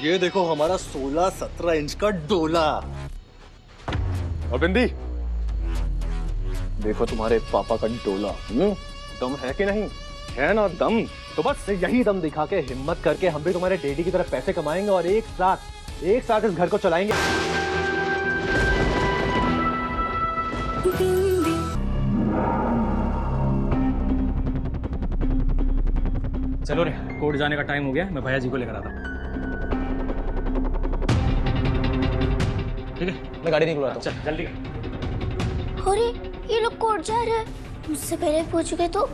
ये देखो हमारा 16-17 इंच का डोला। और बिंदी, देखो तुम्हारे पापा का डोला। दम है कि नहीं? है ना दम? तो बस यही दम दिखा के, हिम्मत करके हम भी तुम्हारे डैडी की तरफ पैसे कमाएंगे और एक साथ इस घर को चलाएंगे। चलो रे, कोर्ट जाने का टाइम हो गया, मैं भैया जी को लेकर आता हूँ। ठीक है, मैं गाड़ी नहीं बुलाता। चल जल्दी कर। अरे ये लोग कोर्ट जा रहे हैं, मुझसे पहले पहुंच गए तो।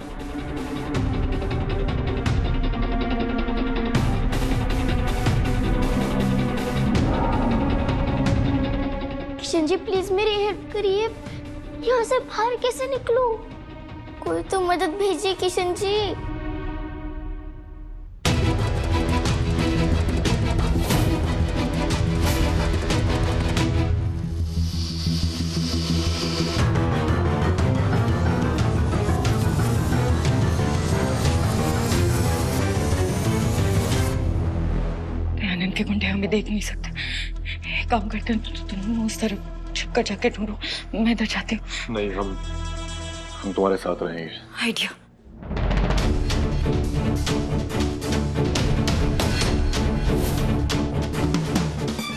किशन जी प्लीज मेरी हेल्प करिए, यहाँ से बाहर कैसे निकलूं? कोई तो मदद भेजिए किशन जी। के गुंडे हमें देख नहीं सकते। एक काम करते हैं, तुम उस तरफ छुपकर जाके ढूंढो, मैं इधर जाती हूँ। नहीं, हम तुम्हारे साथ रहेंगे। आइडिया।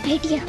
आइडिया।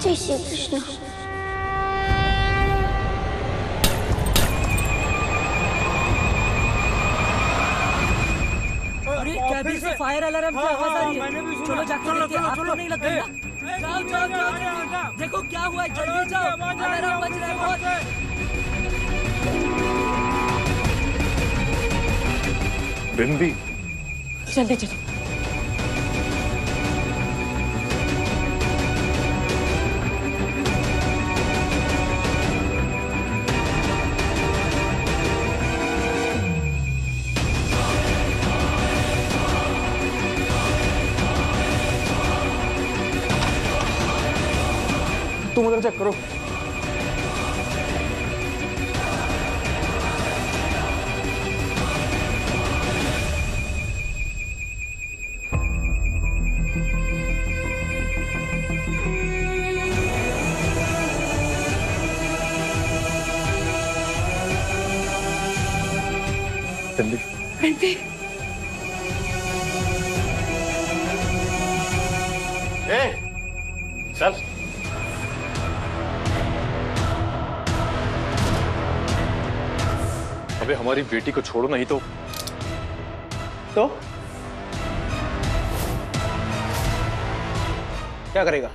जय श्री कृष्ण। अरे कैबिन से फायर अलार्म की आवाज आ रही है। चलो जाके देखिए, आपको नहीं लगता? जाओ जाओ जाओ, देखो क्या हुआ है, जल्दी जाओ, अलार्म बज रहा है बहुत। बिंदी, जल्दी चलो। तुम उधर चेक करो। बिंदी, बिंदी, चल। अबे हमारी बेटी को छोड़ो, नहीं तो क्या करेगा?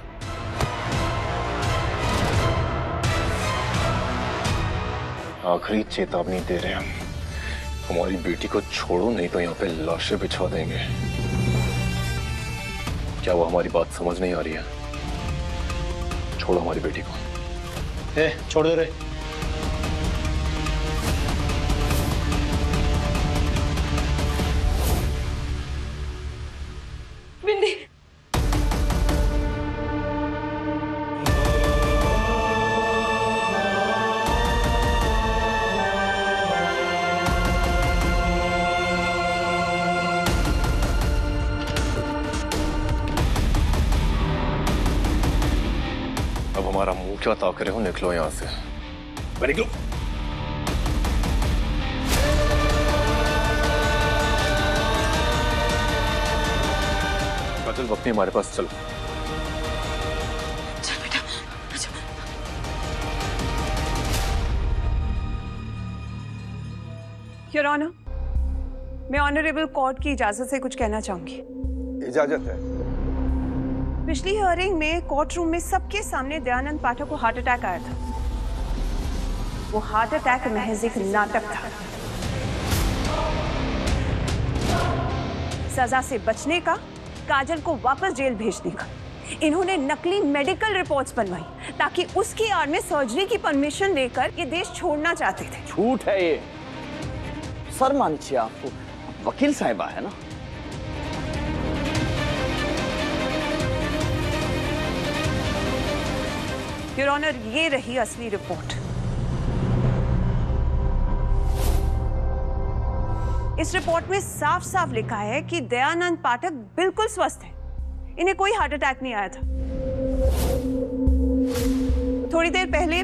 आखिरी चेतावनी दे रहे हैं हम। हमारी बेटी को छोड़ो, नहीं तो यहाँ पे लाशें बिछा देंगे। क्या वो हमारी बात समझ नहीं आ रही है? छोड़ो हमारी बेटी को। छोड़ दे रे। बिंदी। अब हमारा मुंह क्या ताक रहे हो? निकलो यहाँ से। निकलो। काजल, वक्त नहीं हमारे पास, चलो। चल बेटा, अच्छा। योर ऑनर, मैं ऑनरेबल कोर्ट की इजाजत से कुछ कहना चाहूंगी। इजाजत है। पिछली हियरिंग में कोर्ट रूम में सबके सामने दयानंद पाठक को हार्ट अटैक आया था। वो हार्ट अटैक महज एक नाटक था। सजा से बचने का, काजल को वापस जेल भेजने का। इन्होंने नकली मेडिकल रिपोर्ट्स बनवाई ताकि उसकी आड़ में सर्जरी की परमिशन लेकर ये देश छोड़ना चाहते थे। झूठ है ये। सर मानछिए आपको, वकील साहिबा है ना। योर ऑनर, ये रही असली रिपोर्ट। इस रिपोर्ट में साफ साफ लिखा है कि दयानंद पाठक बिल्कुल स्वस्थ है, इन्हें कोई हार्ट अटैक नहीं आया था। थोड़ी देर पहले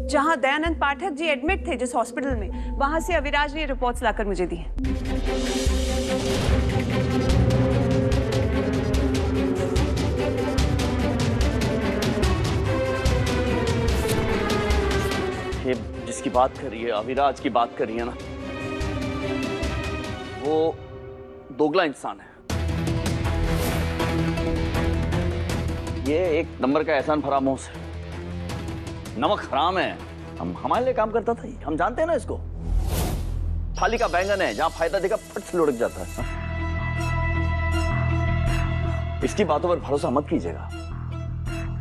जहां दयानंद पाठक जी एडमिट थे, जिस हॉस्पिटल में, वहां से अविराज ने रिपोर्ट्स लाकर मुझे दी हैं। ये जिसकी बात कर रही है, अविराज की बात कर रही है ना, वो दोगला इंसान है। ये एक नंबर का एहसान फरामोश है, नमक हराम है। हम हमारे लिए काम करता था, हम जानते हैं ना इसको। थाली का बैंगन है, जहां फायदा देखा फट से लुढ़क जाता है। इसकी बातों पर भरोसा मत कीजिएगा।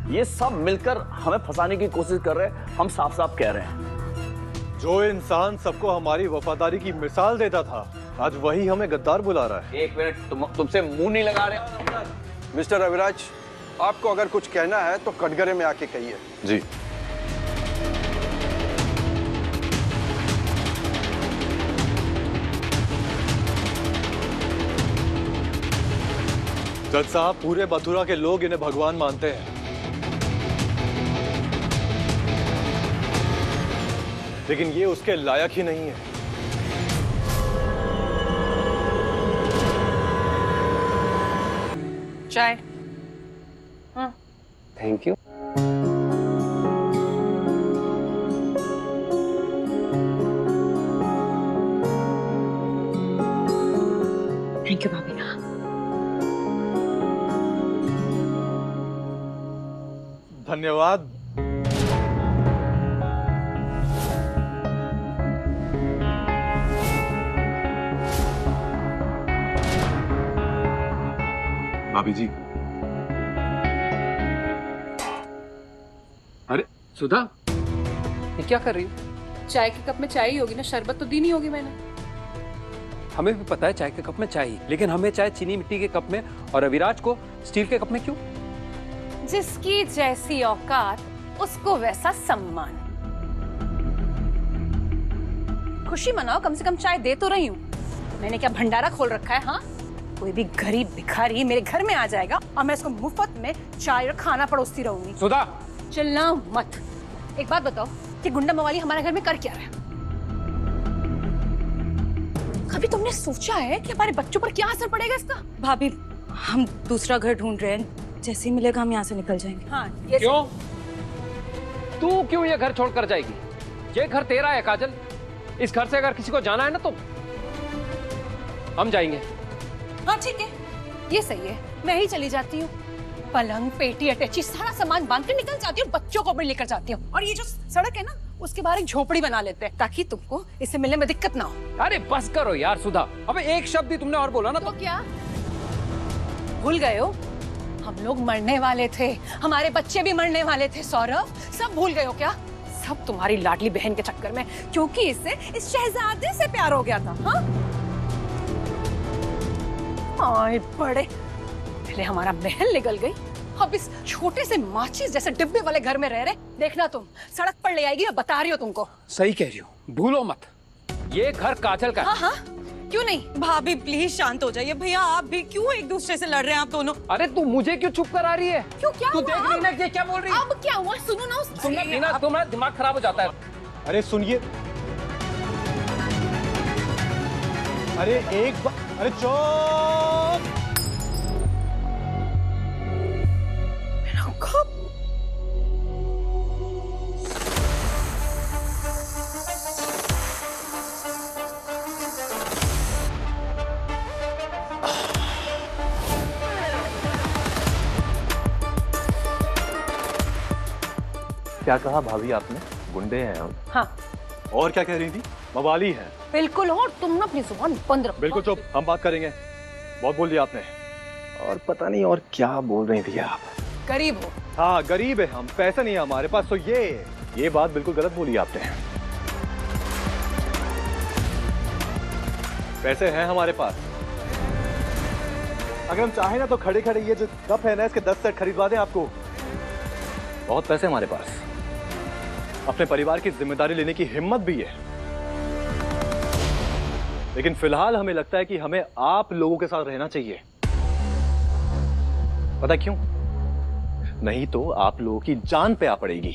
ये सब मिलकर हमें फंसाने की कोशिश कर रहे हैं। हम साफ साफ कह रहे हैं, जो इंसान सबको हमारी वफादारी की मिसाल देता था, आज वही हमें गद्दार बुला रहा है। एक मिनट, तुमसे मुंह नहीं लगा रहे। मिस्टर अविराज, आपको अगर कुछ कहना है तो कटघरे में आके कहिए। जी। जज साहब, पूरे मथुरा के लोग इन्हें भगवान मानते हैं, लेकिन ये उसके लायक ही नहीं है। चाय। Thank you. थैंक यू भाभी। धन्यवाद। भाभी जी। अरे सुधा, ये क्या कर रही हो? चाय के कप में चाय ही होगी ना, शरबत तो दी नहीं होगी मैंने। हमें भी पता है चाय के कप में चाय ही, लेकिन हमें चाय चीनी मिट्टी के कप में और अविराज को स्टील के कप में क्यों? जिसकी जैसी औकात उसको वैसा सम्मान। खुशी मनाओ, कम से कम चाय दे तो रही हूँ। मैंने क्या भंडारा खोल रखा है? हाँ, कोई भी गरीब भिखारी मेरे घर में आ जाएगा और मैं उसको मुफ्त में चाय और खाना परोसती रहूंगी। सुधा, चिल्ला मत। एक बात बताओ कि गुंडा मवाली हमारे घर में कर क्या रहा है? कभी तुमने सोचा है कि हमारे बच्चों पर क्या असर पड़ेगा इसका? भाभी, हम दूसरा घर ढूंढ रहे हैं, जैसे ही मिलेगा हम यहाँ से निकल जाएंगे। हाँ, ये क्यों? तू क्यों ये घर छोड़कर जाएगी? ये घर तेरा है काजल। इस घर से अगर किसी को जाना है ना तो हम जाएंगे। हाँ ठीक है, ये सही है, मैं ही चली जाती हूँ। पलंग, पेटी, अटैची सारा सामान बांध कर निकल जाती हूँ, बच्चों को भी लेकर जाती हूँ। और ये जो सड़क है ना, उसके बाहर एक झोपड़ी बना लेते हैं ताकि तुमको इससे मिलने में दिक्कत ना हो। अरे बस करो यार सुधा, अबे एक शब्द ही तुमने और बोला ना तो क्या भूल गए हो? हम लोग मरने वाले थे, हमारे बच्चे भी मरने वाले थे। सौरभ, सब भूल गए हो क्या? सब तुम्हारी लाडली बहन के चक्कर में, क्योंकि इससे इस शहजादे से प्यार हो गया था। हाँ, आए बड़े, पहले हमारा महल निकल गई, अब इस छोटे से माचिस जैसे डिब्बे वाले घर में रह रहे। देखना तुम, सड़क पर ले आएगी, मैं बता रही हूँ तुमको। सही कह रही हो, भूलो मत, ये घर काजल का है। हाँ हाँ, क्यों नहीं? भाभी प्लीज शांत हो जाइए। भैया आप भी क्यों एक दूसरे से लड़ रहे हैं आप दोनों? अरे तू मुझे क्यों चुप करा रही है? क्यों, क्या तू हुआ? देख रही ना ये क्या बोल रही है? अब क्या हुआ? सुनो ना, तुम्हारा दिमाग खराब हो जाता है। अरे सुनिए, अरे एक बार, अरे चुप। क्या कहा भाभी आपने? गुंडे हैं हम। हाँ और क्या कह रही थी? मवाली हैं। बिल्कुल हो, तुम ना अपनी जुबान बंद रखो। बिल्कुल चुप, हम बात करेंगे। बहुत बोल दिया आपने। और पता नहीं और क्या बोल रही थी आप। गरीब हो। हाँ गरीब है हम, पैसा नहीं है हमारे पास, तो ये बात बिल्कुल गलत बोली आपने। पैसे हैं हमारे पास, अगर हम चाहें ना तो खड़े खड़े ये जो कप है ना इसके 10 सेट खरीदवा दें आपको। बहुत पैसे हमारे पास, अपने परिवार की जिम्मेदारी लेने की हिम्मत भी है। लेकिन फिलहाल हमें लगता है कि हमें आप लोगों के साथ रहना चाहिए। पता क्यों? नहीं तो आप लोगों की जान पे आ पड़ेगी।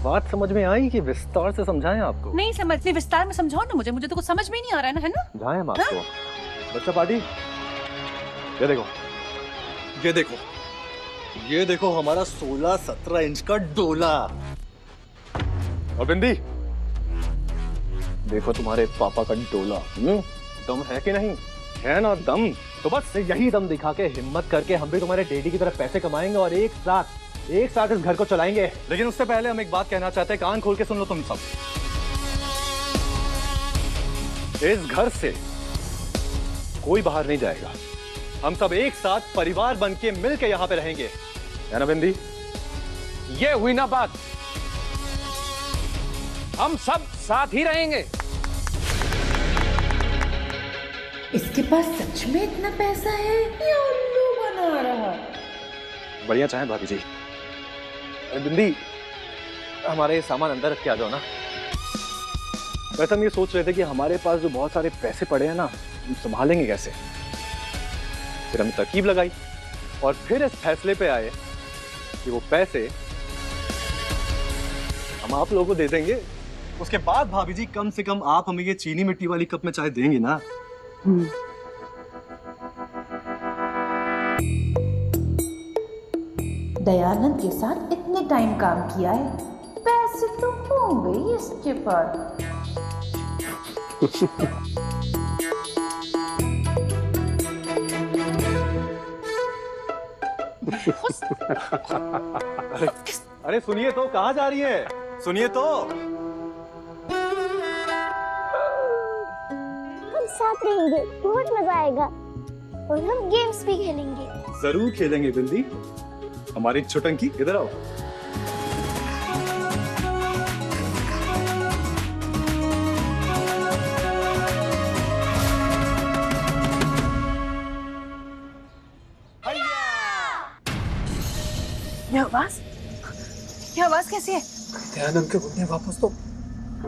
बात समझ में आई कि विस्तार से समझाएं आपको? नहीं समझती, विस्तार में समझाओ ना मुझे तो कुछ समझ में ही नहीं आ रहा है ना। समझाएं हम आपको। बच्चा पार्टी, ये देखो, ये देखो, ये देखो हमारा 16-17 इंच का डोला। और बिंदी, देखो तुम्हारे पापा का डोला। दम है कि नहीं? है ना दम? तो बस यही दम दिखा के हिम्मत करके हम भी तुम्हारे डैडी की तरह पैसे कमाएंगे और एक साथ इस घर को चलाएंगे। लेकिन उससे पहले हम एक बात कहना चाहते हैं, कान खोल के सुन लो तुम सब। इस घर से कोई बाहर नहीं जाएगा। हम सब एक साथ परिवार बन के मिल के यहाँ पे रहेंगे, है ना बिंदी? ये हुई ना बात, हम सब साथ ही रहेंगे। इसके पास सच में इतना पैसा है या उल्लू बना रहा? बढ़िया चाहे भाभी जी। अरे बिंदी, हमारे ये सामान अंदर रख के आ जाओ ना। वैसे हम ये सोच रहे थे कि हमारे पास जो बहुत सारे पैसे पड़े हैं ना, हम संभालेंगे कैसे। फिर हमने तरकीब लगाई और फिर इस फैसले पे आए कि वो पैसे हम आप लोगों को दे देंगे। उसके बाद भाभी जी कम से कम आप हमें ये चीनी मिट्टी वाली कप में चाय देंगी ना। दयानंद के साथ इतने टाइम काम किया है, पैसे तो होंगे ही इसके पास। अरे सुनिए तो, कहाँ जा रही है? सुनिए तो। हम साथ रहेंगे, बहुत मजा आएगा और हम गेम्स भी खेलेंगे। जरूर खेलेंगे बिंदी। हमारी छुटंकी, इधर आओ। ये आवाज कैसी है? दयानंद के गुंडे वापस तो।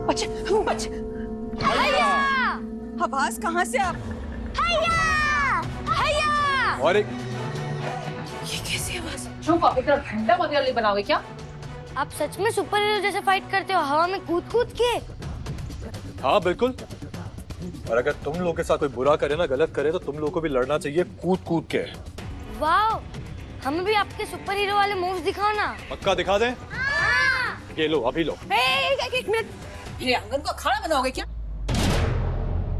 बच्चे आवाज कहाँ से आप? और एक ये कैसी आवाज? चुप, आप इतना घंटा मत बनाओगे क्या? आप सच में सुपर हीरो जैसे फाइट करते हो, हवा में कूद कूद के? हाँ बिल्कुल। और अगर तुम लोग के साथ कोई बुरा करे ना, गलत करे, तो तुम लोग को भी लड़ना चाहिए कूद कूद के। वाह, हमें भी आपके सुपर हीरो वाले मूव्स दिखाओ ना। पक्का दिखा दें? ये लो, अभी लो। एक मिनट, ये आंगन को अखाड़ा बनाओगे क्या?